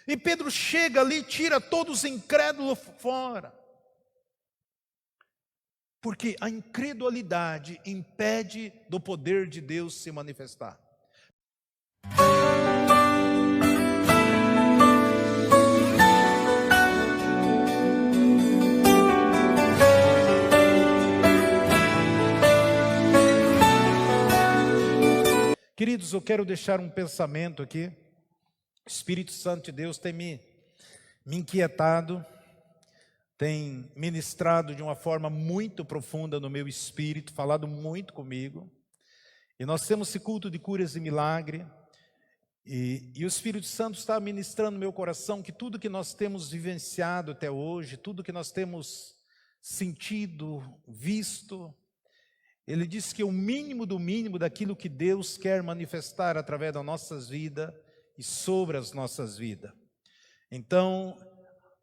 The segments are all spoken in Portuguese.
E Pedro chega ali e tira todos os incrédulos fora. Porque a incredulidade impede do poder de Deus se manifestar. Queridos, eu quero deixar um pensamento aqui. O Espírito Santo de Deus tem me inquietado, tem ministrado de uma forma muito profunda no meu espírito, falado muito comigo. E nós temos esse culto de curas e milagre. E o Espírito Santo está ministrando no meu coração que tudo que nós temos vivenciado até hoje, tudo que nós temos sentido, visto, Ele diz que o mínimo do mínimo daquilo que Deus quer manifestar através das nossas vidas e sobre as nossas vidas. Então,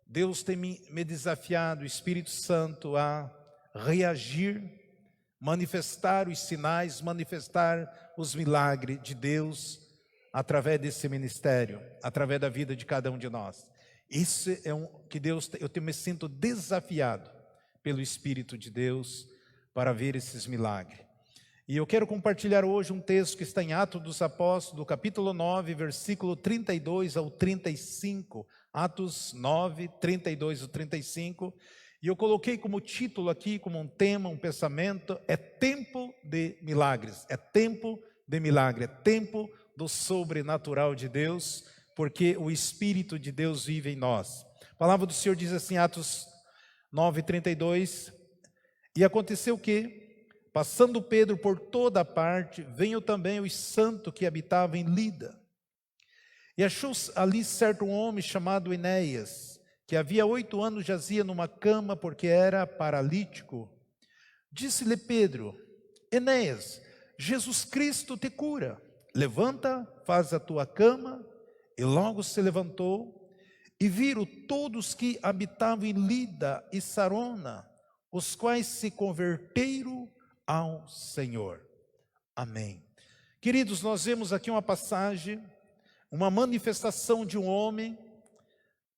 Deus tem me desafiado, o Espírito Santo, a reagir, manifestar os sinais, manifestar os milagres de Deus através desse ministério, através da vida de cada um de nós. Isso é que Deus, me sinto desafiado pelo Espírito de Deus para ver esses milagres. E eu quero compartilhar hoje um texto que está em Atos dos Apóstolos, capítulo 9, versículo 32 ao 35. Atos 9, 32 ao 35. E eu coloquei como título aqui, como um tema, um pensamento, é tempo de milagres. É tempo de milagre, é tempo do sobrenatural de Deus, porque o Espírito de Deus vive em nós. A palavra do Senhor diz assim, Atos 9, 32. E aconteceu que, passando Pedro por toda parte, veio também os santos que habitavam em Lida. E achou ali certo homem chamado Enéas, que havia 8 anos jazia numa cama porque era paralítico. Disse-lhe Pedro, Enéas, Jesus Cristo te cura. Levanta, faz a tua cama. E logo se levantou, e viram todos que habitavam em Lida e Sarona, os quais se converteram ao Senhor. Amém. Queridos, nós vemos aqui uma passagem, uma manifestação de um homem,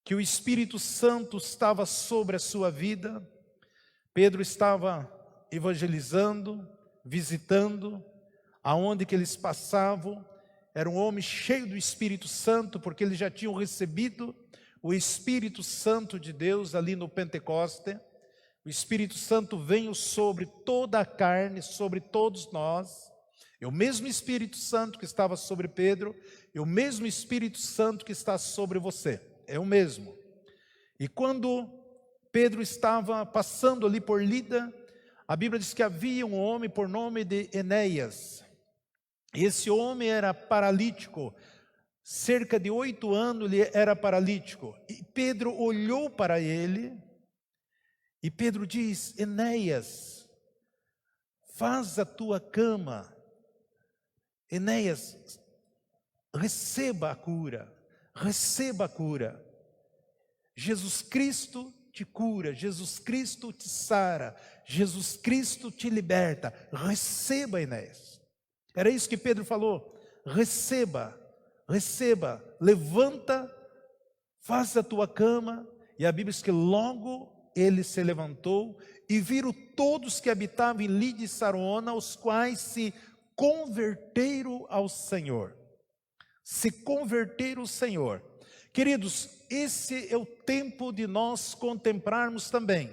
que o Espírito Santo estava sobre a sua vida. Pedro estava evangelizando, visitando, aonde que eles passavam. Era um homem cheio do Espírito Santo, porque eles já tinham recebido o Espírito Santo de Deus ali no Pentecoste. O Espírito Santo veio sobre toda a carne, sobre todos nós. É o mesmo Espírito Santo que estava sobre Pedro, é o mesmo Espírito Santo que está sobre você. É o mesmo. E quando Pedro estava passando ali por Lida, a Bíblia diz que havia um homem por nome de Enéas. Esse homem era paralítico, cerca de 8 anos ele era paralítico. E Pedro olhou para ele, e Pedro diz, Enéas, faz a tua cama. Enéas, receba a cura, receba a cura. Jesus Cristo te cura, Jesus Cristo te sara, Jesus Cristo te liberta. Receba, Enéas. Era isso que Pedro falou, receba, receba, levanta, faz a tua cama. E a Bíblia diz que logo ele se levantou e viram todos que habitavam em Lida e Sarona, os quais se converteram ao Senhor. Se converteram ao Senhor. Queridos, esse é o tempo de nós contemplarmos também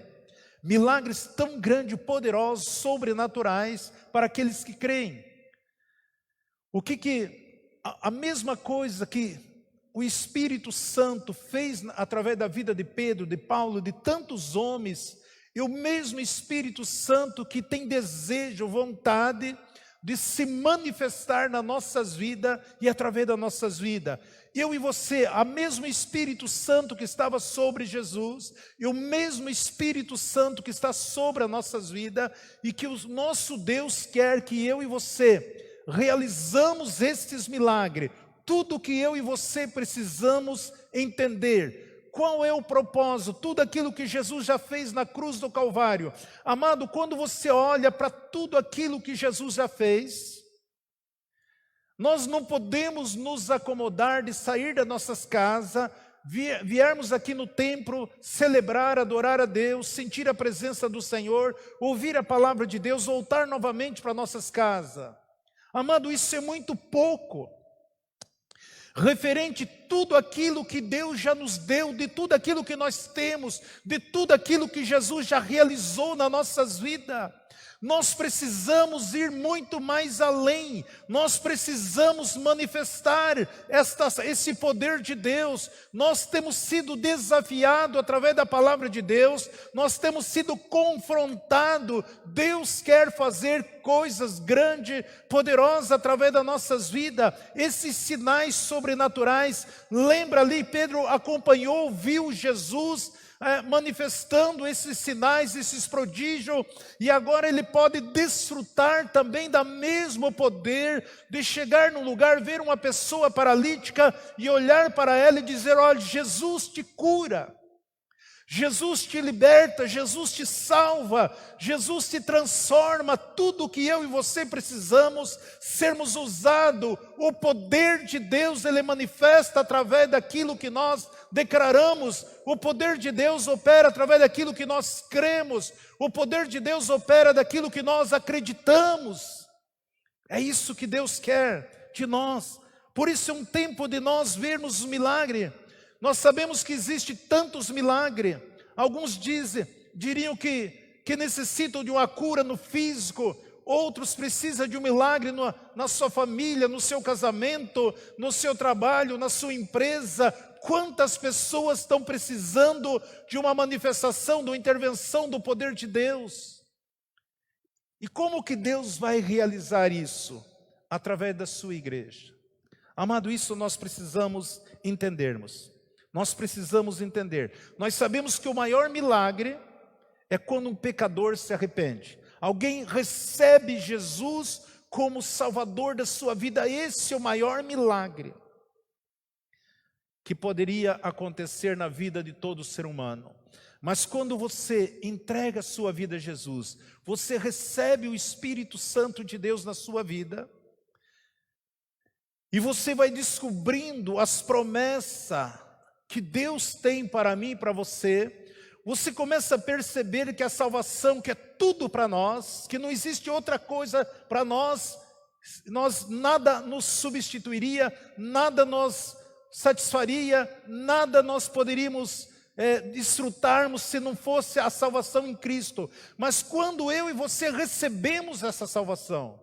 milagres tão grandes, poderosos, sobrenaturais para aqueles que creem. A mesma coisa que o Espírito Santo fez através da vida de Pedro, de Paulo, de tantos homens, é o mesmo Espírito Santo que tem desejo, vontade de se manifestar nas nossas vidas e através das nossas vidas. Eu e você, o mesmo Espírito Santo que estava sobre Jesus, e o mesmo Espírito Santo que está sobre as nossas vidas, e que o nosso Deus quer que eu e você realizamos estes milagres. Tudo que eu e você precisamos entender, qual é o propósito, tudo aquilo que Jesus já fez na cruz do Calvário. Amado, quando você olha para tudo aquilo que Jesus já fez, nós não podemos nos acomodar de sair das nossas casas, viermos aqui no templo, celebrar, adorar a Deus, sentir a presença do Senhor, ouvir a palavra de Deus, voltar novamente para nossas casas. Amado, isso é muito pouco. Referente a tudo aquilo que Deus já nos deu, de tudo aquilo que nós temos, de tudo aquilo que Jesus já realizou nas nossas vidas. Nós precisamos ir muito mais além, nós precisamos manifestar esse poder de Deus. Nós temos sido desafiados através da palavra de Deus, nós temos sido confrontados. Deus quer fazer coisas grandes, poderosas através das nossas vidas. Esses sinais sobrenaturais, lembra ali, Pedro acompanhou, viu Jesus manifestando esses sinais, esses prodígios, e agora ele pode desfrutar também da mesmo poder de chegar num lugar, ver uma pessoa paralítica e olhar para ela e dizer: olha, Jesus te cura, Jesus te liberta, Jesus te salva, Jesus te transforma. Tudo que eu e você precisamos, sermos usados. O poder de Deus, ele manifesta através daquilo que nós declaramos. O poder de Deus opera através daquilo que nós cremos. O poder de Deus opera daquilo que nós acreditamos. É isso que Deus quer de nós. Por isso é um tempo de nós vermos os milagres. Nós sabemos que existe tantos milagres. Alguns diriam que necessitam de uma cura no físico. Outros precisam de um milagre na sua família, no seu casamento, no seu trabalho, na sua empresa. Quantas pessoas estão precisando de uma manifestação, de uma intervenção do poder de Deus? E como que Deus vai realizar isso? Através da sua igreja. Amado, isso nós precisamos entendermos. Nós precisamos entender. Nós sabemos que o maior milagre é quando um pecador se arrepende. Alguém recebe Jesus como Salvador da sua vida. Esse é o maior milagre que poderia acontecer na vida de todo ser humano. Mas quando você entrega a sua vida a Jesus, você recebe o Espírito Santo de Deus na sua vida, e você vai descobrindo as promessas que Deus tem para mim e para você. Você começa a perceber que a salvação, que é tudo para nós, que não existe outra coisa para nós, nada nos substituiria, nada nos satisfaria, nada nós poderíamos desfrutarmos se não fosse a salvação em Cristo. Mas quando eu e você recebemos essa salvação,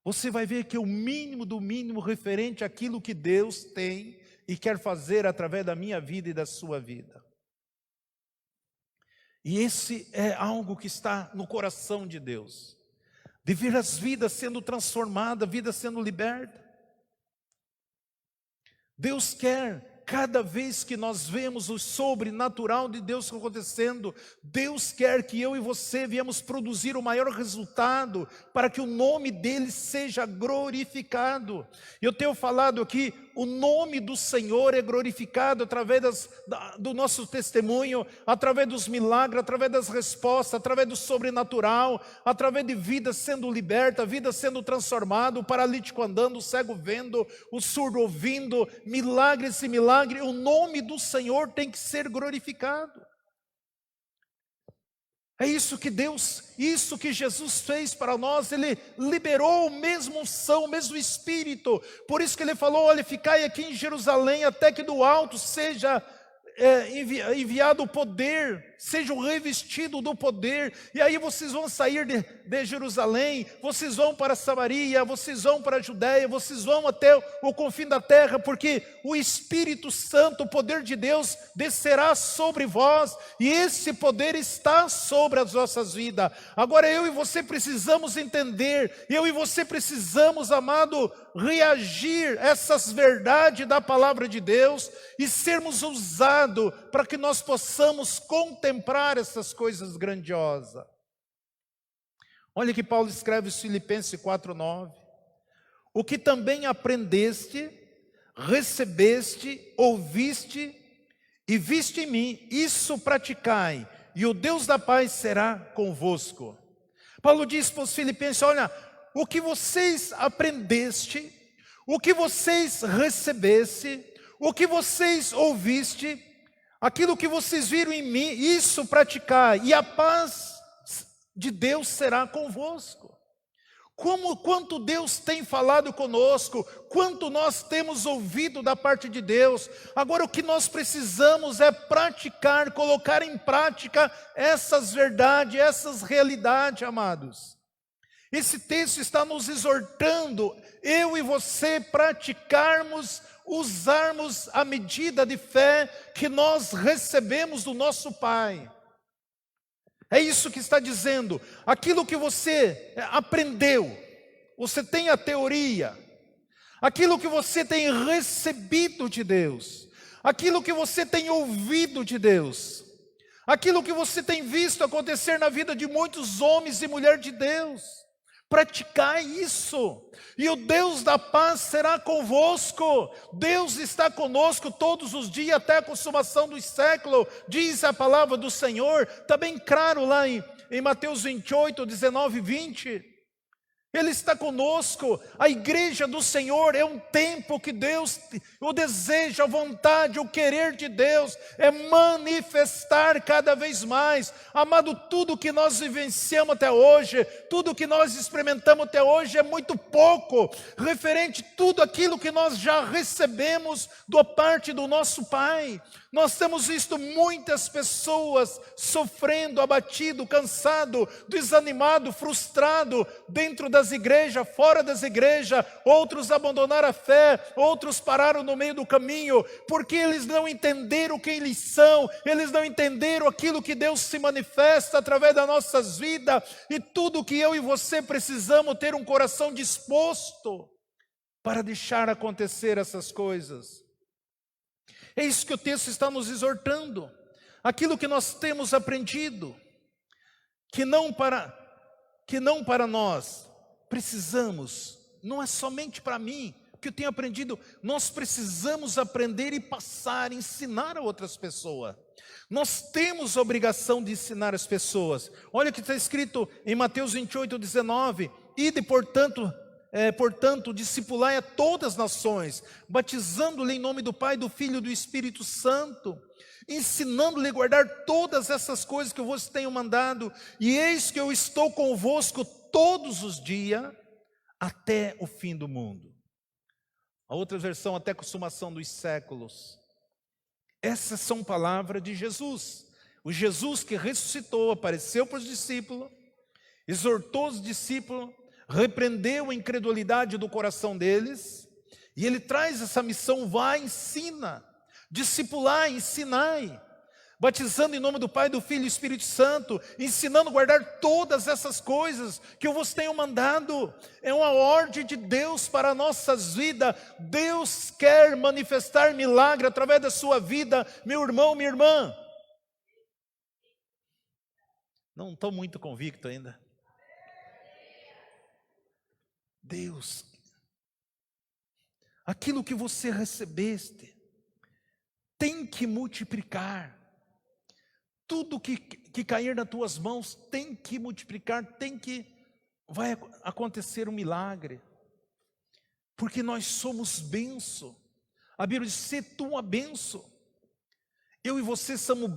você vai ver que é o mínimo do mínimo referente àquilo que Deus tem e quer fazer através da minha vida e da sua vida. E esse é algo que está no coração de Deus, de ver as vidas sendo transformadas, vidas sendo libertas. Deus quer, cada vez que nós vemos o sobrenatural de Deus acontecendo, Deus quer que eu e você viemos produzir o maior resultado, para que o nome dele seja glorificado. Eu tenho falado aqui, o nome do Senhor é glorificado através do nosso testemunho, através dos milagres, através das respostas, através do sobrenatural, através de vidas sendo libertas, vidas sendo transformadas, o paralítico andando, o cego vendo, o surdo ouvindo, milagres e milagres. O nome do Senhor tem que ser glorificado. É isso que Jesus fez para nós. Ele liberou o mesmo unção, o mesmo Espírito. Por isso que ele falou: olha, ficai aqui em Jerusalém, até que do alto seja enviado o poder, sejam revestidos do poder. E aí vocês vão sair de Jerusalém, vocês vão para Samaria, vocês vão para a Judéia, vocês vão até o confim da terra, porque o Espírito Santo, o poder de Deus, descerá sobre vós, e esse poder está sobre as nossas vidas. Agora eu e você precisamos entender, eu e você precisamos, amado, reagir a essas verdades da palavra de Deus e sermos usados para que nós possamos contemplar essas coisas grandiosas. Olha que Paulo escreve em Filipenses 4:9: o que também aprendeste, recebeste, ouviste e viste em mim, isso praticai, e o Deus da paz será convosco. Paulo diz para os filipenses: olha, o que vocês aprendeste, o que vocês recebeste, o que vocês ouviste, aquilo que vocês viram em mim, isso praticar, e a paz de Deus será convosco. Quanto Deus tem falado conosco, quanto nós temos ouvido da parte de Deus. Agora o que nós precisamos é praticar, colocar em prática essas verdades, essas realidades, amados. Esse texto está nos exortando, eu e você, praticarmos, usarmos a medida de fé que nós recebemos do nosso Pai. É isso que está dizendo. Aquilo que você aprendeu, você tem a teoria, aquilo que você tem recebido de Deus, aquilo que você tem ouvido de Deus, aquilo que você tem visto acontecer na vida de muitos homens e mulheres de Deus. Praticai isso, e o Deus da paz será convosco. Deus está conosco todos os dias até a consumação dos séculos, diz a palavra do Senhor. Está bem claro lá em Mateus 28, 19 e 20. Ele está conosco. A igreja do Senhor é um tempo que Deus, o desejo, a vontade, o querer de Deus é manifestar cada vez mais. Amado, tudo que nós vivenciamos até hoje, tudo que nós experimentamos até hoje é muito pouco, referente a tudo aquilo que nós já recebemos da parte do nosso Pai. Nós temos visto muitas pessoas sofrendo, abatido, cansado, desanimado, frustrado, dentro das igrejas, fora das igrejas. Outros abandonaram a fé, outros pararam no meio do caminho, porque eles não entenderam quem eles são, eles não entenderam aquilo que Deus se manifesta através das nossas vidas, e tudo que eu e você precisamos ter um coração disposto para deixar acontecer essas coisas. É isso que o texto está nos exortando. Aquilo que nós temos aprendido, que não para nós precisamos, não é somente para mim, o que eu tenho aprendido, nós precisamos aprender e passar, ensinar a outras pessoas. Nós temos a obrigação de ensinar as pessoas. Olha o que está escrito em Mateus 28, 19. Ide, portanto, discipulai a todas as nações, batizando-lhe em nome do Pai, do Filho e do Espírito Santo, ensinando-lhe a guardar todas essas coisas que eu vos tenho mandado, e eis que eu estou convosco todos os dias, até o fim do mundo. A outra versão, até a consumação dos séculos. Essas são palavras de Jesus. O Jesus que ressuscitou, apareceu para os discípulos, exortou os discípulos, repreendeu a incredulidade do coração deles, e ele traz essa missão: vai, ensina, discipular, ensinai, batizando em nome do Pai, do Filho e do Espírito Santo, ensinando a guardar todas essas coisas que eu vos tenho mandado. É uma ordem de Deus para nossas vidas. Deus quer manifestar milagre através da sua vida, meu irmão, minha irmã. Não estou muito convicto ainda. Deus, aquilo que você recebeste, tem que multiplicar. Tudo que cair nas tuas mãos tem que multiplicar, vai acontecer um milagre. Porque nós somos bênção. A Bíblia diz: "Se tu uma bênção". Eu e você somos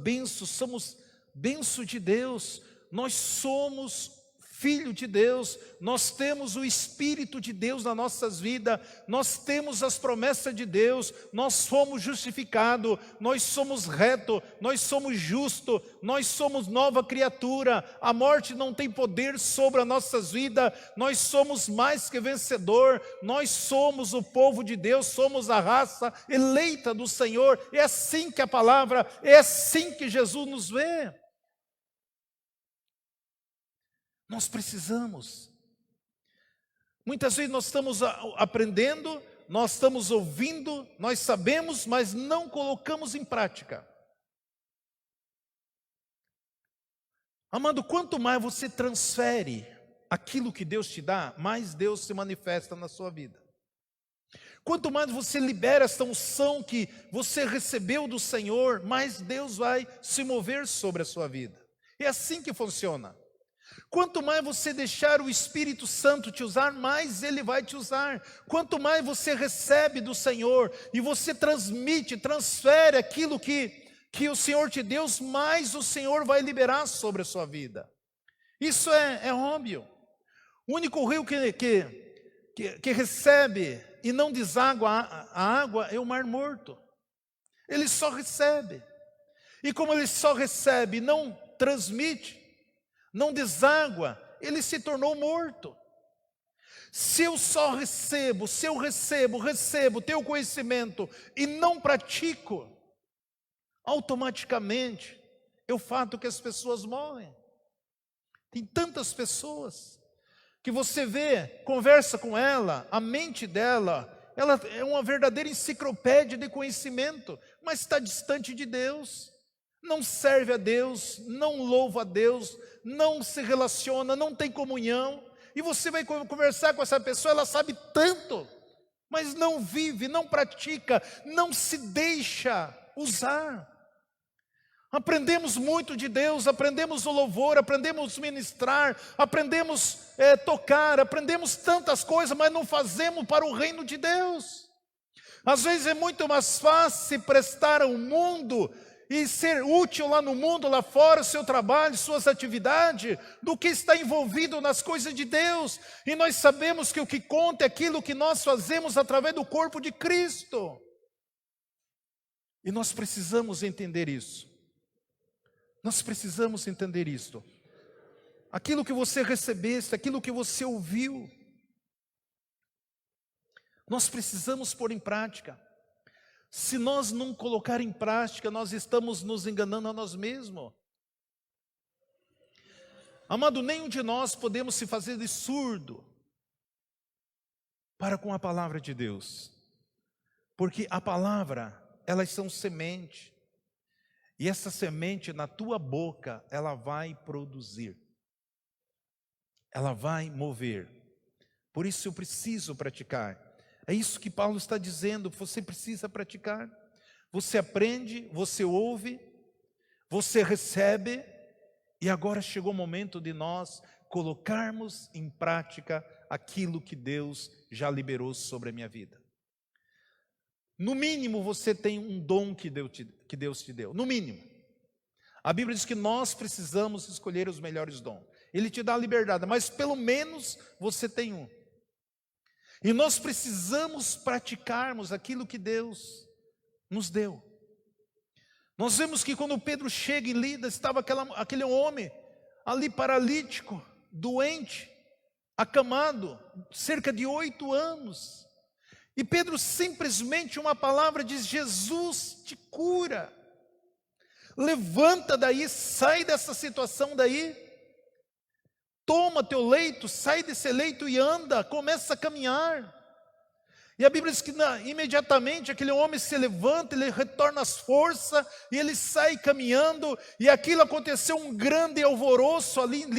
bênção de Deus. Nós somos filho de Deus, nós temos o Espírito de Deus nas nossas vidas, nós temos as promessas de Deus, nós somos justificados, nós somos retos, nós somos justos, nós somos nova criatura. A morte não tem poder sobre as nossas vidas, nós somos mais que vencedor, nós somos o povo de Deus, somos a raça eleita do Senhor. É assim que a palavra, é assim que Jesus nos vê. Nós precisamos. Muitas vezes nós estamos aprendendo, nós estamos ouvindo, nós sabemos, mas não colocamos em prática. Amado, quanto mais você transfere aquilo que Deus te dá, mais Deus se manifesta na sua vida. Quanto mais você libera essa unção que você recebeu do Senhor, mais Deus vai se mover sobre a sua vida. É assim que funciona. Quanto mais você deixar o Espírito Santo te usar, mais Ele vai te usar. Quanto mais você recebe do Senhor e você transmite, transfere aquilo que o Senhor te deu, mais o Senhor vai liberar sobre a sua vida. Isso é óbvio. O único rio que recebe e não deságua a água é o Mar Morto. Ele só recebe. E como ele só recebe, não transmite, não deságua, ele se tornou morto. Se eu só recebo, se eu recebo teu conhecimento e não pratico, automaticamente eu faço que as pessoas morrem. Tem tantas pessoas que você vê, conversa com ela, a mente dela, ela é uma verdadeira enciclopédia de conhecimento, mas está distante de Deus, não serve a Deus, não louva a Deus, não se relaciona, não tem comunhão. E você vai conversar com essa pessoa, ela sabe tanto, mas não vive, não pratica, não se deixa usar. Aprendemos muito de Deus, aprendemos o louvor, aprendemos ministrar, aprendemos tocar, aprendemos tantas coisas, mas não fazemos para o reino de Deus. Às vezes é muito mais fácil se prestar ao mundo e ser útil lá no mundo, lá fora, seu trabalho, suas atividades, do que estar envolvido nas coisas de Deus. E nós sabemos que o que conta é aquilo que nós fazemos através do corpo de Cristo. E nós precisamos entender isso. Nós precisamos entender isto. Aquilo que você recebeste, aquilo que você ouviu, nós precisamos pôr em prática. Se nós não colocar em prática, nós estamos nos enganando a nós mesmos. Amado, nenhum de nós podemos se fazer de surdo para com a palavra de Deus. Porque a palavra, elas são semente. E essa semente na tua boca, ela vai produzir. Ela vai mover. Por isso eu preciso praticar. É isso que Paulo está dizendo, você precisa praticar. Você aprende, você ouve, você recebe. E agora chegou o momento de nós colocarmos em prática aquilo que Deus já liberou sobre a minha vida. No mínimo você tem um dom que Deus te deu, no mínimo. A Bíblia diz que nós precisamos escolher os melhores dons. Ele te dá a liberdade, mas pelo menos você tem um. E nós precisamos praticarmos aquilo que Deus nos deu. Nós vemos que quando Pedro chega em Lida, estava aquele homem ali paralítico, doente, acamado, cerca de 8 anos. E Pedro simplesmente uma palavra diz: Jesus te cura. Levanta daí, sai dessa situação daí. Toma teu leito, sai desse leito e anda, começa a caminhar. E a Bíblia diz que imediatamente aquele homem se levanta, ele retorna às forças e ele sai caminhando. E aquilo aconteceu um grande alvoroço ali em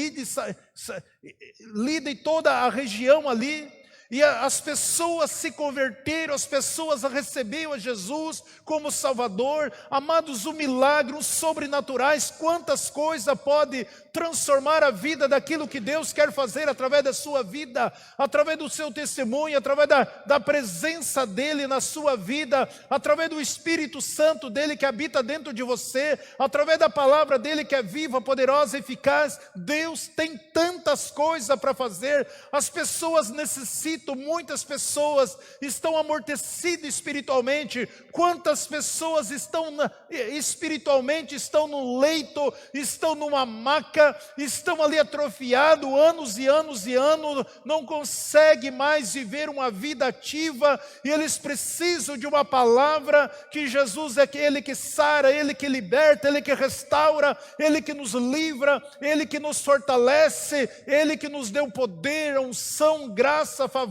Lida e toda a região ali. E as pessoas se converteram, as pessoas receberam a Jesus como Salvador. Amados, o milagre, os sobrenaturais, quantas coisas pode transformar a vida daquilo que Deus quer fazer através da sua vida, através do seu testemunho, através da presença dEle na sua vida, através do Espírito Santo dEle que habita dentro de você, através da palavra dEle que é viva, poderosa e eficaz. Deus tem tantas coisas para fazer. As pessoas necessitam, muitas pessoas estão amortecidas espiritualmente. Quantas pessoas estão espiritualmente, estão no leito, estão numa maca, estão ali atrofiados, anos e anos e anos, não conseguem mais viver uma vida ativa, e eles precisam de uma palavra, que Jesus é Ele que sara, Ele que liberta, Ele que restaura, Ele que nos livra, Ele que nos fortalece, Ele que nos deu poder, unção, graça, favor.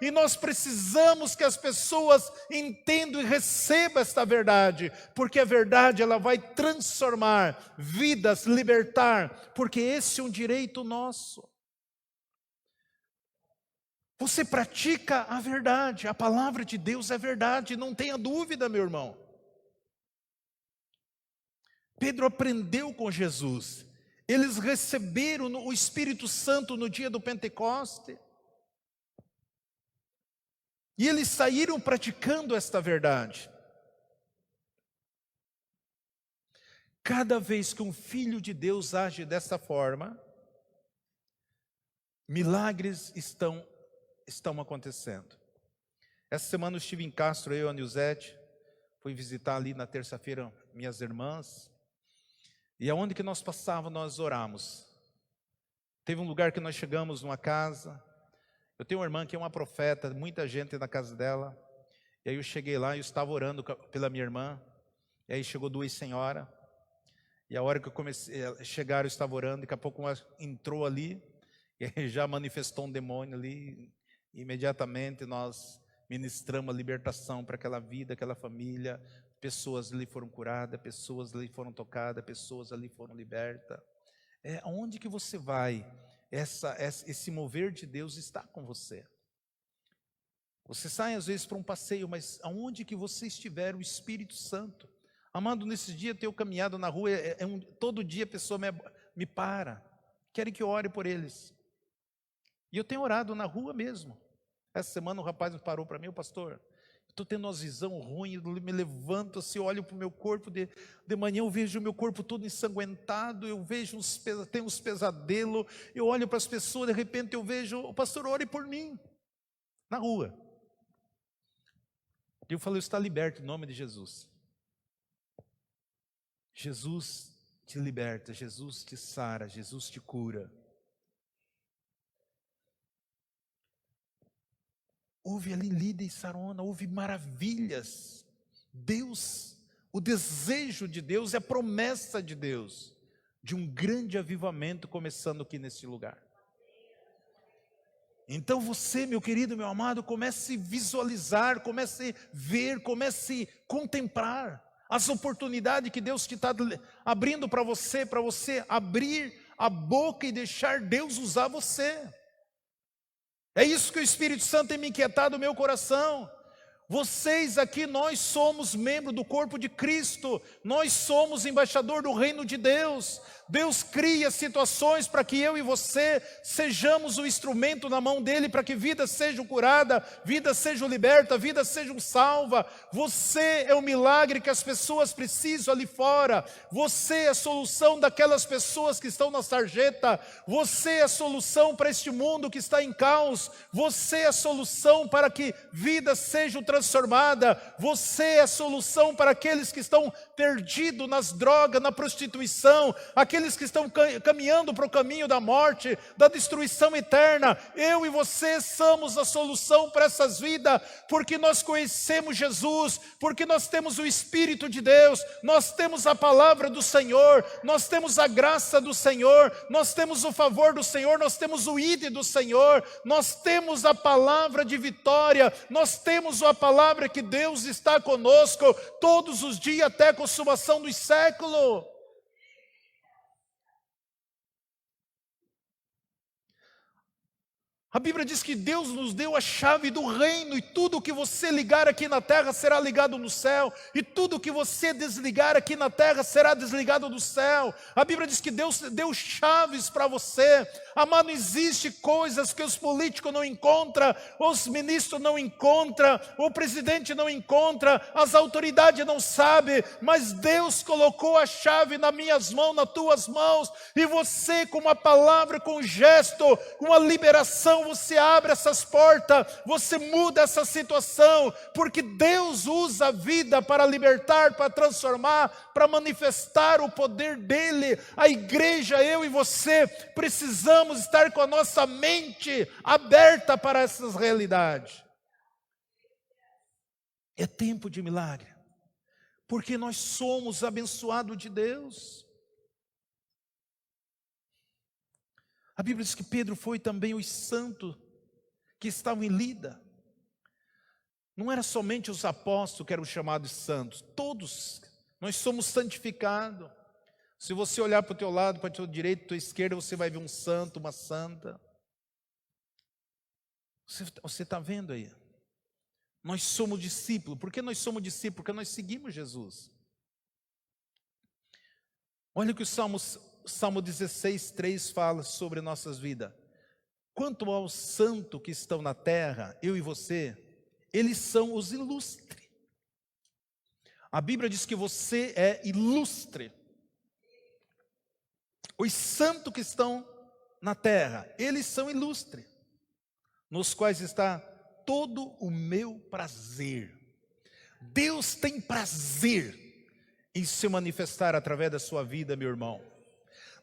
E nós precisamos que as pessoas entendam e recebam esta verdade, porque a verdade ela vai transformar vidas, libertar, porque esse é um direito nosso. Você pratica a verdade, a palavra de Deus é verdade, não tenha dúvida, meu irmão. Pedro aprendeu com Jesus, Eles receberam o Espírito Santo no dia do Pentecoste. E eles saíram praticando esta verdade. Cada vez que um filho de Deus age dessa forma, milagres estão acontecendo. Essa semana eu estive em Castro, eu e a Nilzete, fui visitar ali na terça-feira minhas irmãs, e aonde que nós passávamos, nós oramos. Teve um lugar que nós chegamos numa casa, eu tenho uma irmã que é uma profeta, muita gente na casa dela, e aí eu cheguei lá e eu estava orando pela minha irmã, e aí chegou duas senhoras, e a hora que eu comecei a chegar eu estava orando, daqui a pouco uma entrou ali, e aí já manifestou um demônio ali, e imediatamente nós ministramos a libertação para aquela vida, aquela família, pessoas ali foram curadas, pessoas ali foram tocadas, pessoas ali foram libertas. Aonde que você vai, esse mover de Deus está com você. Você sai às vezes para um passeio, mas aonde que você estiver, o Espírito Santo. Amado, nesse dia eu tenho caminhado na rua, todo dia a pessoa me para, querem que eu ore por eles. E eu tenho orado na rua mesmo. Essa semana um rapaz me parou para mim, pastor, estou tendo uma visão ruim, eu me levanto assim, olho para o meu corpo, de manhã eu vejo o meu corpo todo ensanguentado, eu vejo tenho uns pesadelos, eu olho para as pessoas, de repente eu vejo, o pastor, ore por mim, na rua. E eu falei, está liberto em nome de Jesus. Jesus te liberta, Jesus te sara, Jesus te cura. Houve ali Lídia e Sarona, houve maravilhas. Deus, o desejo de Deus, é a promessa de Deus, de um grande avivamento começando aqui nesse lugar. Então você, meu querido, meu amado, comece a visualizar, comece a ver, comece a contemplar as oportunidades que Deus te está abrindo para você abrir a boca e deixar Deus usar você. É isso que o Espírito Santo tem me inquietado no meu coração. Vocês aqui, nós somos membro do corpo de Cristo, nós somos embaixador do reino de Deus. Deus cria situações para que eu e você sejamos o instrumento na mão dele, para que vidas sejam curadas, vidas sejam libertas, vidas sejam salvas. Você é o milagre que as pessoas precisam ali fora. Você é a solução daquelas pessoas que estão na sarjeta. Você é a solução para este mundo que está em caos. Você é a solução para que vidas sejam transformadas. Você é a solução para aqueles que estão perdidos nas drogas, na prostituição, aqueles que estão caminhando para o caminho da morte, da destruição eterna. Eu e você somos a solução para essas vidas, porque nós conhecemos Jesus, porque nós temos o Espírito de Deus, nós temos a palavra do Senhor, nós temos a graça do Senhor, nós temos o favor do Senhor, nós temos o ID do Senhor, nós temos a palavra de vitória, nós temos a palavra que Deus está conosco todos os dias até a consumação dos séculos. A Bíblia diz que Deus nos deu a chave do reino, e tudo que você ligar aqui na terra será ligado no céu, e tudo que você desligar aqui na terra será desligado do céu. A Bíblia diz que Deus deu chaves para você. Amado, não existe coisas que os políticos não encontram, os ministros não encontram, o presidente não encontra, as autoridades não sabem, mas Deus colocou a chave nas minhas mãos, nas tuas mãos, e você, com uma palavra, com um gesto, com uma liberação, você abre essas portas, você muda essa situação, porque Deus usa a vida para libertar, para transformar, para manifestar o poder dele. A igreja, eu e você, precisamos estar com a nossa mente aberta para essas realidades. É tempo de milagre, porque nós somos abençoados de Deus. A Bíblia diz que Pedro foi também os santos que estavam em Lida. Não era somente os apóstolos que eram chamados santos, todos nós somos santificados. Se você olhar para o teu lado, para o teu direito, para a tua esquerda, você vai ver um santo, uma santa. Você está vendo aí? Nós somos discípulos. Por que nós somos discípulos? Porque nós seguimos Jesus. Olha o que o Salmo Salmo 16:3 fala sobre nossas vidas. Quanto aos santos que estão na terra, eu e você, eles são os ilustres. A Bíblia diz que você é ilustre. Os santos que estão na terra, eles são ilustres, nos quais está todo o meu prazer. Deus tem prazer em se manifestar através da sua vida, meu irmão.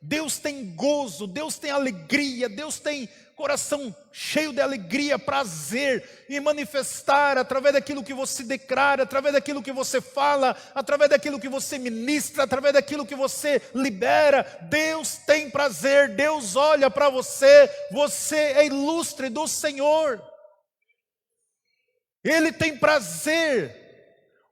Deus tem gozo, Deus tem alegria, Deus tem coração cheio de alegria, prazer em manifestar através daquilo que você declara, através daquilo que você fala, através daquilo que você ministra, através daquilo que você libera. Deus tem prazer, Deus olha para você, você é ilustre do Senhor. Ele tem prazer.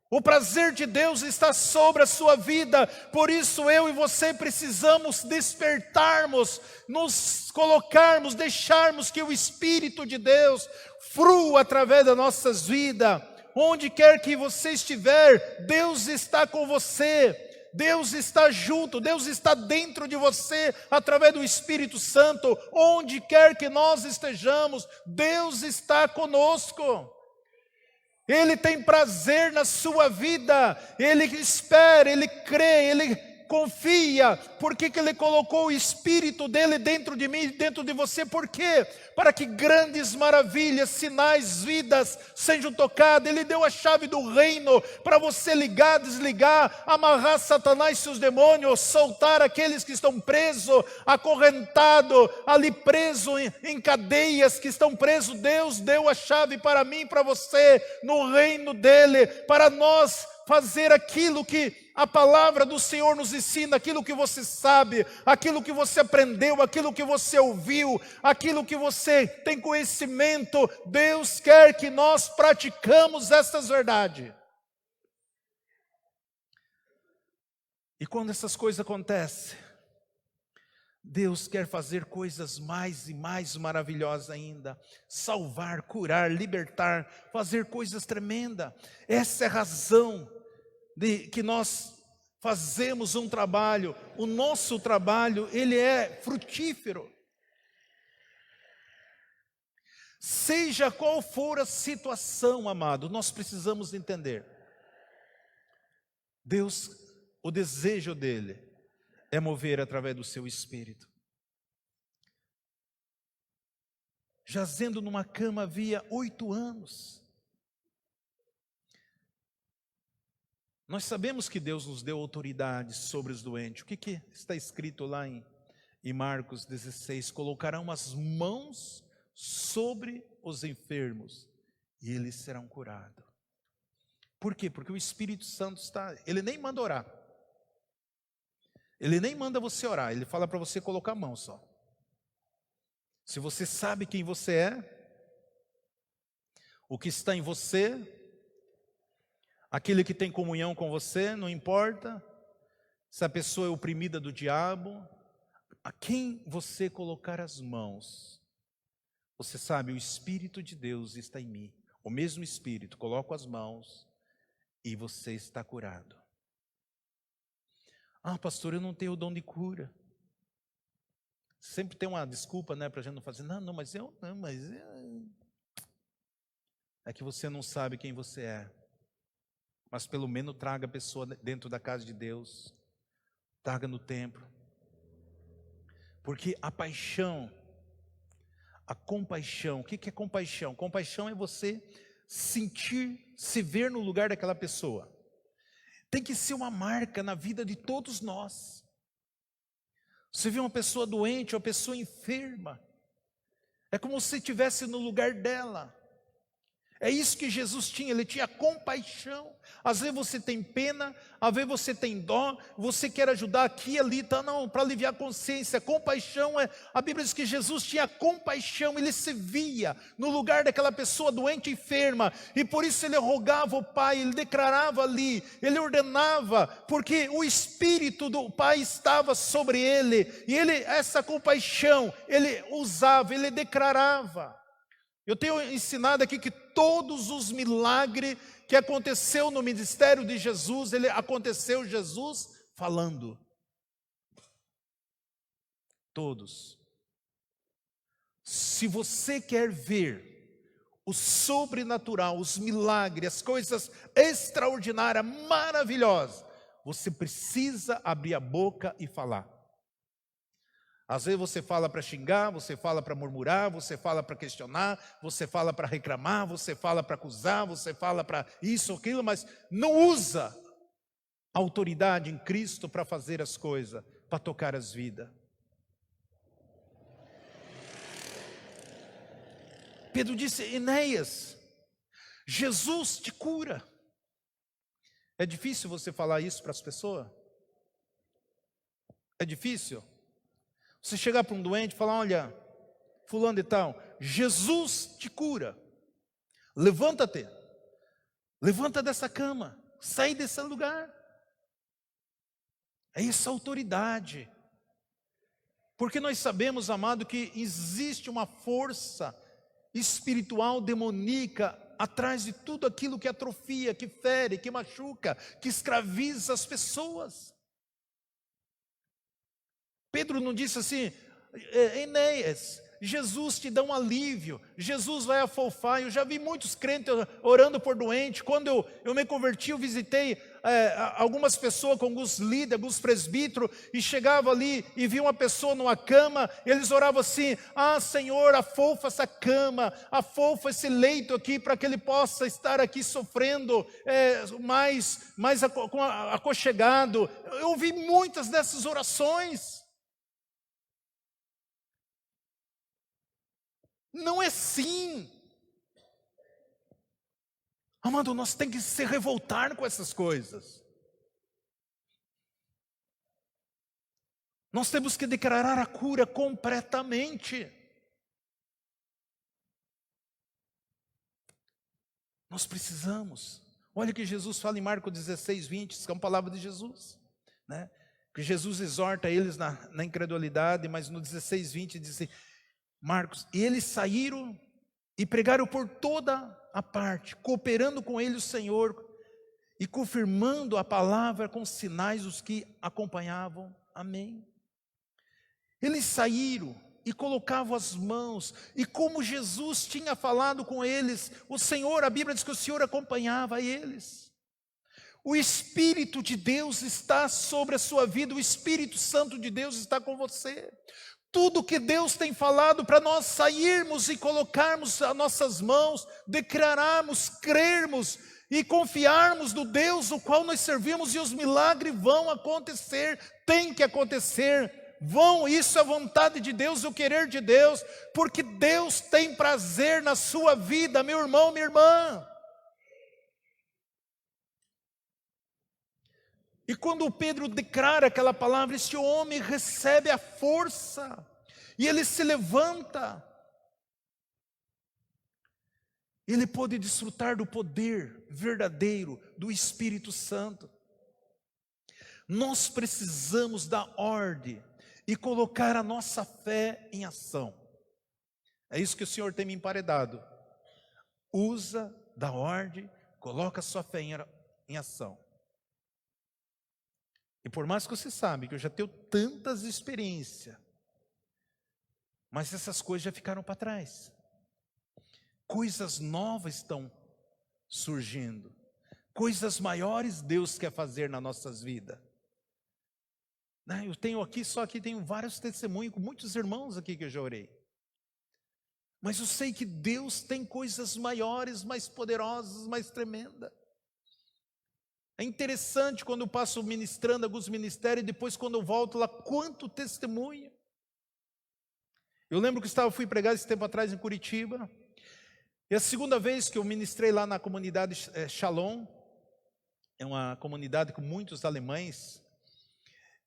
O prazer de Deus está sobre a sua vida, por isso eu e você precisamos despertarmos, nos colocarmos, deixarmos que o Espírito de Deus flua através das nossas vidas. Onde quer que você estiver, Deus está com você, Deus está junto, Deus está dentro de você, através do Espírito Santo. Onde quer que nós estejamos, Deus está conosco. Ele tem prazer na sua vida, Ele espera, Ele crê, Ele confia. Por que Ele colocou o Espírito dEle dentro de mim, dentro de você? Por quê? Para que grandes maravilhas, sinais, vidas sejam tocadas. Ele deu a chave do reino para você ligar, desligar, amarrar Satanás e seus demônios, soltar aqueles que estão presos, acorrentados, ali presos em cadeias, que estão presos. Deus deu a chave para mim e para você, no reino dEle, para nós fazer aquilo que a palavra do Senhor nos ensina, aquilo que você sabe, aquilo que você aprendeu, aquilo que você ouviu, aquilo que você tem conhecimento. Deus quer que nós praticamos essas verdades. E quando essas coisas acontecem, Deus quer fazer coisas mais e mais maravilhosas ainda. Salvar, curar, libertar, fazer coisas tremendas. Essa é a razão de que nós fazemos um trabalho. O nosso trabalho, ele é frutífero. Seja qual for a situação, amado, nós precisamos entender. Deus, o desejo dele é mover através do seu Espírito. Jazendo numa cama havia 8 anos. Nós sabemos que Deus nos deu autoridade sobre os doentes. O que está escrito lá em Marcos 16? Colocarão as mãos sobre os enfermos e eles serão curados. Por quê? Porque o Espírito Santo está... Ele nem manda orar. Ele nem manda você orar. Ele fala para você colocar a mão só. Se você sabe quem você é, o que está em você... Aquele que tem comunhão com você, não importa se a pessoa é oprimida do diabo, a quem você colocar as mãos, você sabe, o Espírito de Deus está em mim. O mesmo Espírito, coloco as mãos e você está curado. Ah, pastor, eu não tenho o dom de cura. Sempre tem uma desculpa, né, para a gente não fazer. Mas é que você não sabe quem você é. Mas pelo menos traga a pessoa dentro da casa de Deus. Traga no templo. Porque a paixão, a compaixão, o que é compaixão? Compaixão é você sentir, se ver no lugar daquela pessoa. Tem que ser uma marca na vida de todos nós. Você vê uma pessoa doente, uma pessoa enferma, é como se estivesse no lugar dela. É isso que Jesus tinha, ele tinha compaixão. Às vezes você tem pena, às vezes você tem dó, você quer ajudar aqui e ali, tá? Não, para aliviar a consciência. Compaixão é, a Bíblia diz que Jesus tinha compaixão, ele se via no lugar daquela pessoa doente e enferma, e por isso ele rogava ao Pai, ele declarava ali, ele ordenava, porque o Espírito do Pai estava sobre ele, e ele, essa compaixão, ele usava, ele declarava. Eu tenho ensinado aqui que todos os milagres que aconteceu no ministério de Jesus, aconteceu Jesus falando. todos. Se você quer ver o sobrenatural, os milagres, as coisas extraordinárias, maravilhosas, você precisa abrir a boca e falar. Às vezes você fala para xingar, você fala para murmurar, você fala para questionar, você fala para reclamar, você fala para acusar, você fala para isso, aquilo, mas não usa a autoridade em Cristo para fazer as coisas, para tocar as vidas. Pedro disse: Enéas, Jesus te cura. É difícil você falar isso para as pessoas? É difícil? Você chegar para um doente e falar: olha, fulano de tal, Jesus te cura. Levanta-te. Levanta dessa cama. Sai desse lugar. É essa autoridade. Porque nós sabemos, amado, que existe uma força espiritual demoníaca atrás de tudo aquilo que atrofia, que fere, que machuca, que escraviza as pessoas. Pedro não disse assim: Enéas, Jesus te dá um alívio, Jesus vai afofar. Eu já vi muitos crentes orando por doente. Quando eu me converti, eu visitei algumas pessoas, com alguns líderes, alguns presbíteros, e chegava ali e via uma pessoa numa cama, eles oravam assim: ah, Senhor, afofa essa cama, afofa esse leito aqui, para que ele possa estar aqui sofrendo mais aconchegado. Eu ouvi muitas dessas orações. Não é sim. Amado, nós temos que se revoltar com essas coisas. Nós temos que declarar a cura completamente. Nós precisamos. Olha o que Jesus fala em Marcos 16, 20, isso é uma palavra de Jesus, né? Que Jesus exorta eles na incredulidade, mas no 16, 20 diz assim, Marcos: e eles saíram e pregaram por toda a parte, cooperando com ele o Senhor e confirmando a palavra com sinais os que acompanhavam. Amém. Eles saíram e colocavam as mãos, e como Jesus tinha falado com eles, o Senhor, a Bíblia diz que o Senhor acompanhava eles. O Espírito de Deus está sobre a sua vida, o Espírito Santo de Deus está com você. Tudo que Deus tem falado para nós sairmos e colocarmos as nossas mãos, declararmos, crermos e confiarmos no Deus o qual nós servimos, e os milagres vão acontecer, tem que acontecer, isso é a vontade de Deus, o querer de Deus, porque Deus tem prazer na sua vida, meu irmão, minha irmã. E quando Pedro declara aquela palavra, este homem recebe a força, e ele se levanta. Ele pôde desfrutar do poder verdadeiro do Espírito Santo. Nós precisamos dar ordem e colocar a nossa fé em ação. É isso que o Senhor tem me emparedado. Usa, dá ordem, coloca a sua fé em ação. E por mais que você sabe que eu já tenho tantas experiências, mas essas coisas já ficaram para trás. Coisas novas estão surgindo. Coisas maiores Deus quer fazer nas nossas vidas. Eu tenho aqui, tenho vários testemunhos com muitos irmãos aqui que eu já orei. Mas eu sei que Deus tem coisas maiores, mais poderosas, mais tremendas. É interessante quando eu passo ministrando alguns ministérios, e depois quando eu volto lá, quanto testemunho. Eu lembro que fui pregar esse tempo atrás em Curitiba, e a segunda vez que eu ministrei lá na comunidade Shalom, é uma comunidade com muitos alemães,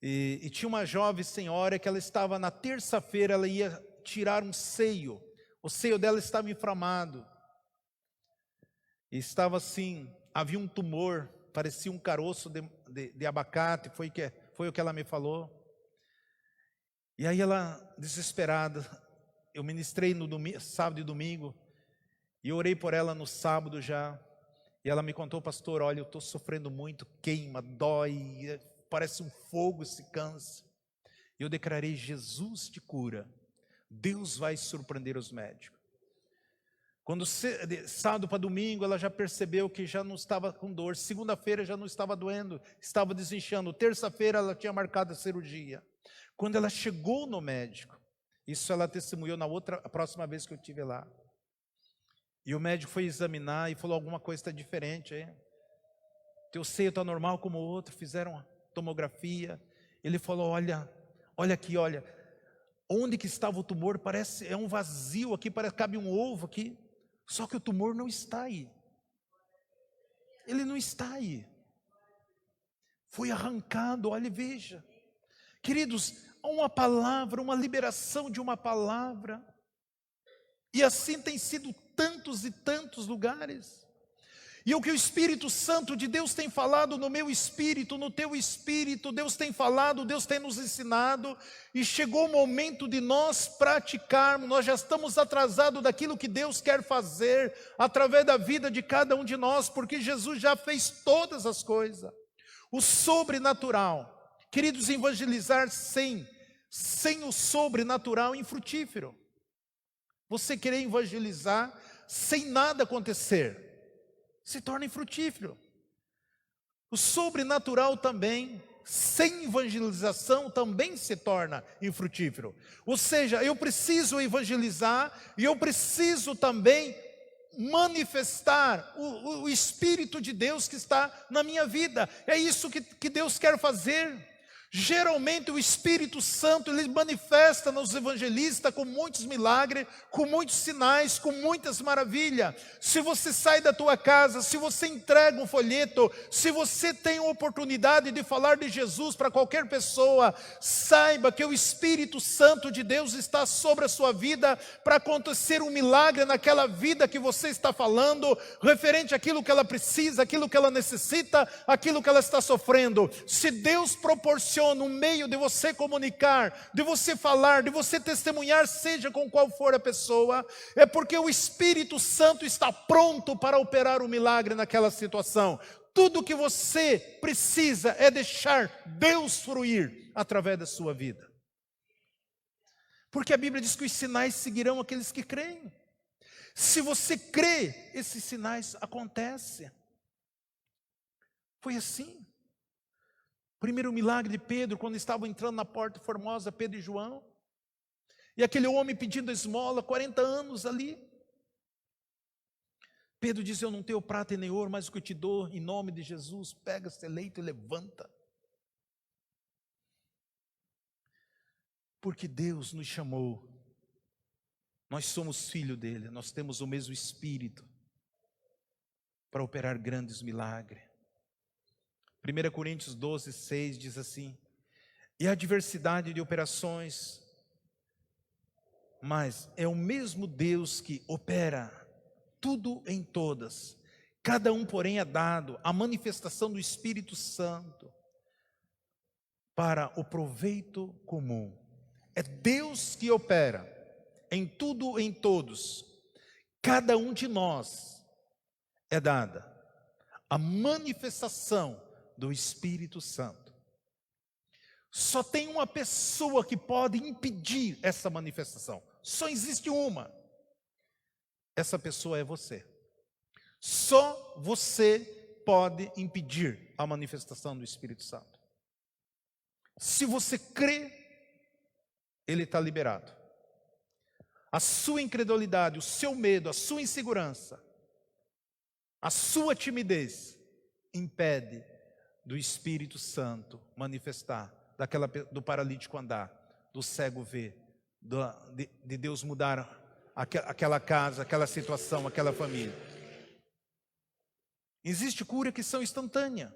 e tinha uma jovem senhora que ela estava na terça-feira, ela ia tirar um seio, o seio dela estava inflamado, e estava assim, havia um tumor, parecia um caroço de abacate, foi o que ela me falou. E aí ela, desesperada, eu ministrei no sábado e domingo, e eu orei por ela no sábado já, e ela me contou: pastor, olha, eu estou sofrendo muito, queima, dói, parece um fogo esse câncer. Eu declarei: Jesus te cura. Deus vai surpreender os médicos. Quando sábado para domingo, ela já percebeu que já não estava com dor. Segunda-feira já não estava doendo, estava desinchando. Terça-feira ela tinha marcado a cirurgia. Quando ela chegou no médico, isso ela testemunhou a próxima vez que eu estive lá. E o médico foi examinar e falou: alguma coisa está diferente aí. Teu seio está normal como o outro. Fizeram a tomografia. Ele falou: olha aqui, olha. Onde que estava o tumor? Parece, é um vazio aqui, parece que cabe um ovo aqui. Só que o tumor não está aí. Ele não está aí. Foi arrancado, olha e veja. Queridos, uma palavra, uma liberação de uma palavra. E assim tem sido tantos e tantos lugares. E o que o Espírito Santo de Deus tem falado no meu espírito, no teu espírito, Deus tem falado, Deus tem nos ensinado, e chegou o momento de nós praticarmos. Nós já estamos atrasados daquilo que Deus quer fazer, através da vida de cada um de nós, porque Jesus já fez todas as coisas. O sobrenatural, queridos, evangelizar sem o sobrenatural é infrutífero. Você querer evangelizar sem nada acontecer, se torna infrutífero. O sobrenatural também, sem evangelização, também se torna infrutífero. Ou seja, eu preciso evangelizar e eu preciso também manifestar o Espírito de Deus que está na minha vida. É isso que Deus quer fazer. Geralmente o Espírito Santo, ele manifesta nos evangelistas com muitos milagres, com muitos sinais, com muitas maravilhas. Se você sai da tua casa, se você entrega um folheto, se você tem a oportunidade de falar de Jesus para qualquer pessoa, saiba que o Espírito Santo de Deus está sobre a sua vida para acontecer um milagre naquela vida que você está falando, referente àquilo que ela precisa, aquilo que ela necessita, aquilo que ela está sofrendo. Se Deus proporciona um meio de você comunicar, de você falar, de você testemunhar, seja com qual for a pessoa, é porque o Espírito Santo está pronto para operar o milagre naquela situação. Tudo que você precisa é deixar Deus fruir através da sua vida. Porque a Bíblia diz que os sinais seguirão aqueles que creem. Se você crê, esses sinais acontecem. Foi assim. Primeiro milagre de Pedro, quando estavam entrando na Porta Formosa, Pedro e João. E aquele homem pedindo esmola, 40 anos ali. Pedro disse: eu não tenho prata e nem ouro, mas o que eu te dou, em nome de Jesus, pega esse leito e levanta. Porque Deus nos chamou. Nós somos filho dele, nós temos o mesmo Espírito para operar grandes milagres. 1 Coríntios 12, 6 diz assim: e a diversidade de operações, mas é o mesmo Deus que opera tudo em todas. Cada um, porém, é dado a manifestação do Espírito Santo para o proveito comum. É Deus que opera em tudo, em todos. Cada um de nós é dada a manifestação do Espírito Santo. Só tem uma pessoa que pode impedir essa manifestação. Só existe uma. Essa pessoa é você. Só você pode impedir a manifestação do Espírito Santo. Se você crê, ele está liberado. A sua incredulidade, o seu medo, a sua insegurança, a sua timidez impede do Espírito Santo manifestar, do paralítico andar, do cego ver, de Deus mudar aquela casa, aquela situação, aquela família. Existe cura que são instantâneas,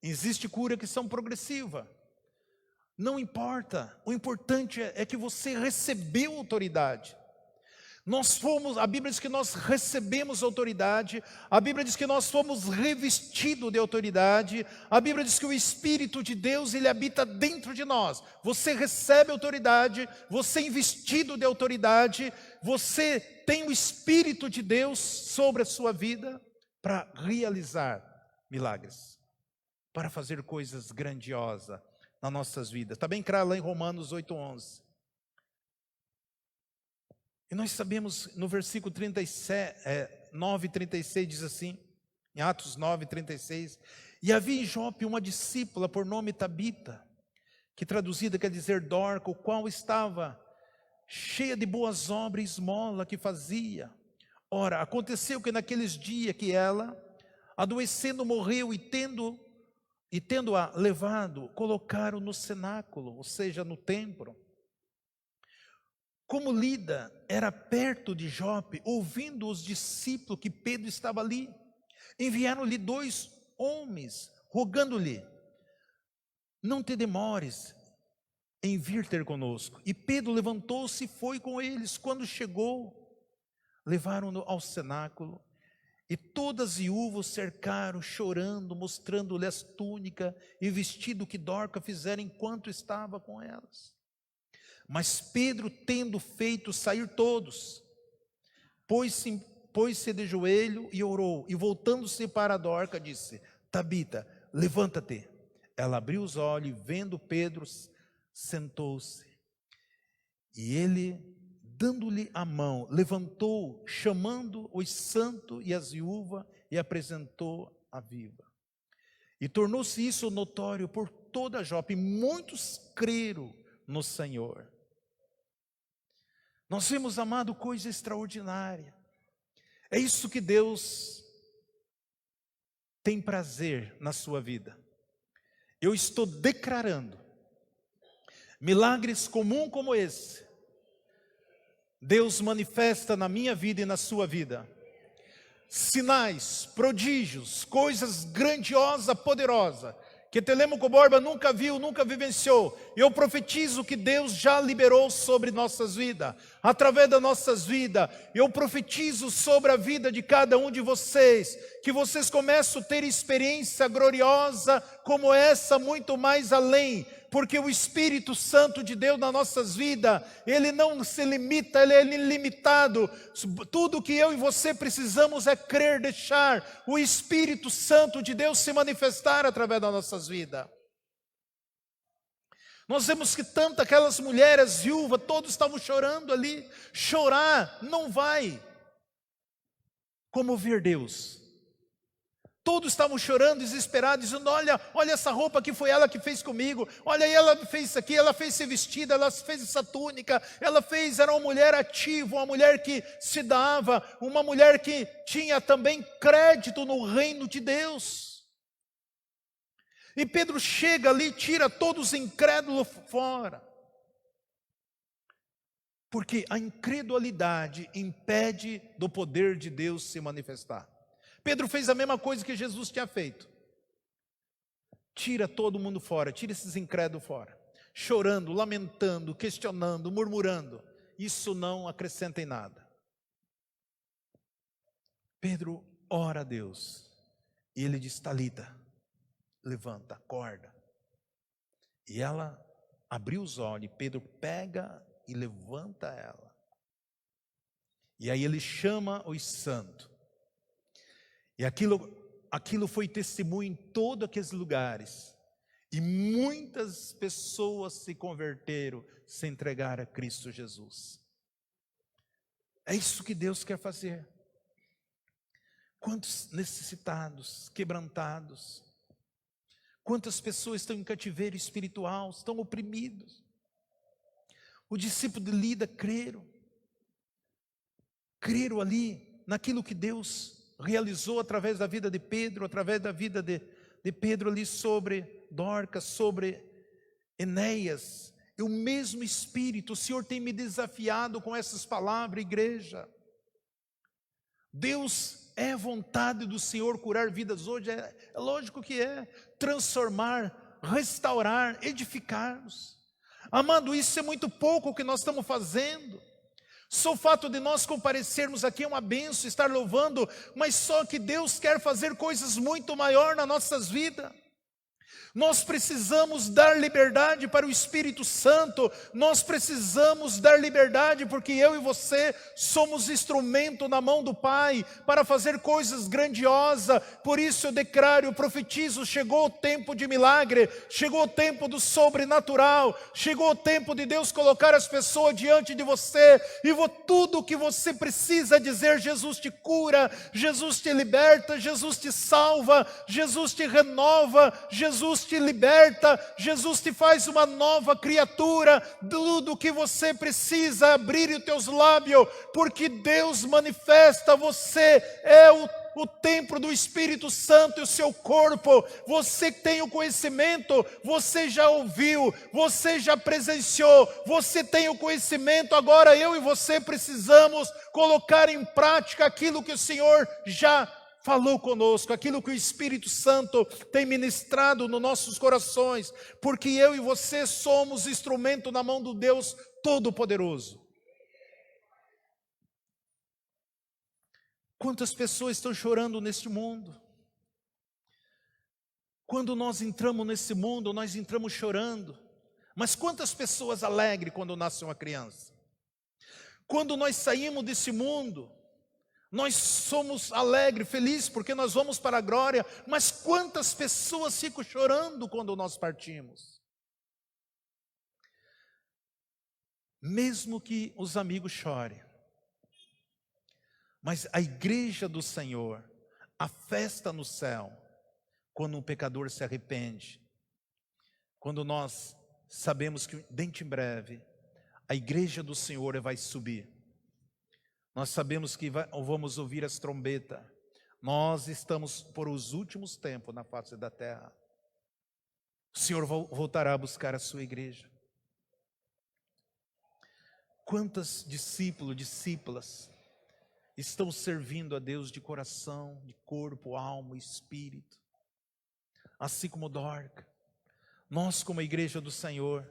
existe cura que são progressiva. Não importa, o importante é que você recebeu autoridade. A Bíblia diz que nós recebemos autoridade, a Bíblia diz que nós fomos revestidos de autoridade, a Bíblia diz que o Espírito de Deus, ele habita dentro de nós. Você recebe autoridade, você é investido de autoridade, você tem o Espírito de Deus sobre a sua vida para realizar milagres, para fazer coisas grandiosas nas nossas vidas. Está bem claro lá em Romanos 8:11. E nós sabemos no versículo 9:36 diz assim, em Atos 9:36, e havia em Jope uma discípula por nome Tabita, que traduzida quer dizer Dorca, o qual estava cheia de boas obras e esmola que fazia. Ora, aconteceu que naqueles dias que ela, adoecendo, morreu, e tendo-a levado, colocaram no cenáculo, ou seja, no templo. Como Lida era perto de Jope, ouvindo os discípulos que Pedro estava ali, enviaram-lhe 2 homens, rogando-lhe, não te demores em vir ter conosco. E Pedro levantou-se e foi com eles. Quando chegou, levaram-no ao cenáculo, e todas as viúvas cercaram, chorando, mostrando-lhe as túnicas e vestido que Dorca fizera enquanto estava com elas. Mas Pedro, tendo feito sair todos, pôs-se de joelho e orou, e voltando-se para Dorca, disse, Tabita, levanta-te. Ela abriu os olhos, e vendo Pedro, sentou-se. E ele, dando-lhe a mão, levantou, chamando os santos e as viúvas, e apresentou a viva. E tornou-se isso notório por toda Jope, e muitos creram no Senhor. Nós vemos, amado, coisa extraordinária. É isso que Deus tem prazer na sua vida. Eu estou declarando milagres comuns como esse. Deus manifesta na minha vida e na sua vida. Sinais, prodígios, coisas grandiosas, poderosas, que Telêmaco Borba nunca viu, nunca vivenciou. Eu profetizo que Deus já liberou sobre nossas vidas, através das nossas vidas. Eu profetizo sobre a vida de cada um de vocês, que vocês começam a ter experiência gloriosa como essa, muito mais além. Porque o Espírito Santo de Deus nas nossas vidas, ele não se limita, ele é ilimitado. Tudo que eu e você precisamos é crer, deixar o Espírito Santo de Deus se manifestar através das nossas vidas. Nós vemos que tanto aquelas mulheres viúvas, todos estavam chorando ali. Chorar não vai comover Deus. Todos estavam chorando, desesperados, dizendo, olha essa roupa que foi ela que fez comigo, olha, ela fez isso aqui, ela fez esse vestido, ela fez essa túnica, era uma mulher ativa, uma mulher que se dava, uma mulher que tinha também crédito no reino de Deus. E Pedro chega ali, tira todos os incrédulos fora, porque a incredulidade impede do poder de Deus se manifestar. Pedro fez a mesma coisa que Jesus tinha feito. Tira todo mundo fora, tira esses incrédulos fora. Chorando, lamentando, questionando, murmurando. Isso não acrescenta em nada. Pedro ora a Deus. E ele diz, Talita, levanta, acorda. E ela abriu os olhos. Pedro pega e levanta ela. E aí ele chama os santos. E aquilo foi testemunho em todos aqueles lugares. E muitas pessoas se converteram, se entregaram a Cristo Jesus. É isso que Deus quer fazer. Quantos necessitados, quebrantados. Quantas pessoas estão em cativeiro espiritual, estão oprimidos. O discípulo de Lida creram ali naquilo que Deus realizou através da vida de Pedro, através da vida de Pedro ali sobre Dorcas, sobre Enéas. E o mesmo Espírito, o Senhor tem me desafiado com essas palavras, igreja. Deus é vontade do Senhor curar vidas hoje, é lógico que é, transformar, restaurar, edificar-nos. Amado, isso é muito pouco o que nós estamos fazendo. Só o fato de nós comparecermos aqui é uma bênção, estar louvando, mas só que Deus quer fazer coisas muito maiores nas nossas vidas. Nós precisamos dar liberdade para o Espírito Santo, nós precisamos dar liberdade porque eu e você somos instrumento na mão do Pai para fazer coisas grandiosas. Por isso eu declaro, eu profetizo, chegou o tempo de milagre, chegou o tempo do sobrenatural, chegou o tempo de Deus colocar as pessoas diante de você e tudo o que você precisa dizer: Jesus te cura, Jesus te liberta, Jesus te salva, Jesus te renova, Jesus te liberta, Jesus te faz uma nova criatura. Tudo que você precisa abrir os teus lábios, porque Deus manifesta, você é o templo do Espírito Santo e o seu corpo. Você tem o conhecimento, você já ouviu, você já presenciou, você tem o conhecimento. Agora eu e você precisamos colocar em prática aquilo que o Senhor já falou conosco, aquilo que o Espírito Santo tem ministrado nos nossos corações, porque eu e você somos instrumento na mão do Deus Todo-Poderoso. Quantas pessoas estão chorando neste mundo? Quando nós entramos nesse mundo, nós entramos chorando. Mas quantas pessoas alegres quando nasce uma criança? Quando nós saímos desse mundo, nós somos alegres, felizes, porque nós vamos para a glória. Mas quantas pessoas ficam chorando quando nós partimos? Mesmo que os amigos chorem, mas a igreja do Senhor, a festa no céu, quando um pecador se arrepende, quando nós sabemos que dentro em breve, a igreja do Senhor vai subir. Nós sabemos que vamos ouvir as trombetas. Nós estamos por os últimos tempos na face da terra. O Senhor voltará a buscar a sua igreja. Quantos discípulos, discípulas estão servindo a Deus de coração, de corpo, alma e espírito? Assim como Dorca, nós como a igreja do Senhor,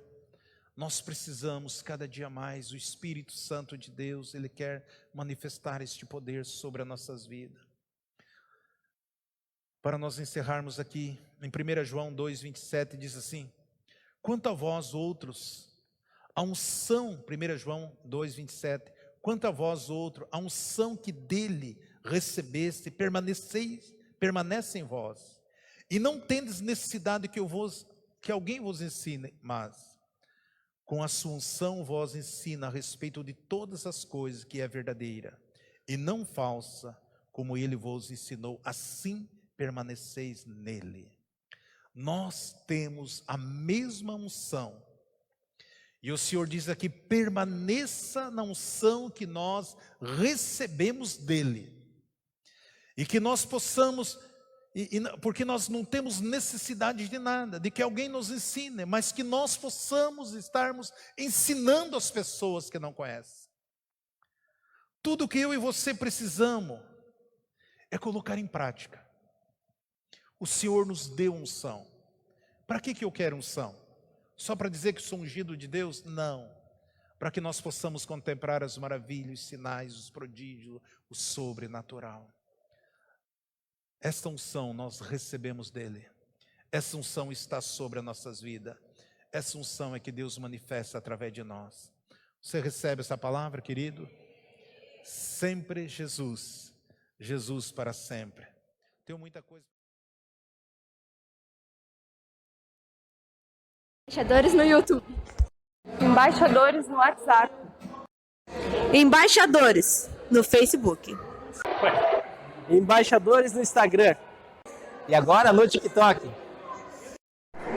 nós precisamos cada dia mais, o Espírito Santo de Deus, Ele quer manifestar este poder sobre as nossas vidas. Para nós encerrarmos aqui, em 1 João 2,27 diz assim: quanto a vós outros, a unção, 1 João 2,27, quanto a vós outros, a unção que dele recebeste, permanece em vós, e não tendes necessidade que alguém vos ensine, mas com a sua unção vós ensina a respeito de todas as coisas que é verdadeira e não falsa, como ele vos ensinou, assim permaneceis nele. Nós temos a mesma unção, e o Senhor diz aqui: permaneça na unção que nós recebemos dele, e que nós possamos, porque nós não temos necessidade de nada, de que alguém nos ensine, mas que nós possamos estarmos ensinando as pessoas que não conhecem. Tudo que eu e você precisamos é colocar em prática. O Senhor nos deu unção. Para que eu quero unção? Só para dizer que sou ungido de Deus? Não. Para que nós possamos contemplar as maravilhas, os sinais, os prodígios, o sobrenatural. Esta unção nós recebemos dele. Essa unção está sobre as nossas vidas. Essa unção é que Deus manifesta através de nós. Você recebe essa palavra, querido? Sempre Jesus. Jesus para sempre. Tenho muita coisa. Embaixadores no YouTube. Embaixadores no WhatsApp. Embaixadores no Facebook. Embaixadores no Instagram. E agora no TikTok.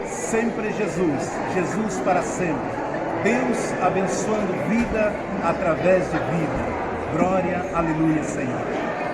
Sempre Jesus, Jesus para sempre. Deus abençoando vida através de vida. Glória, aleluia, Senhor.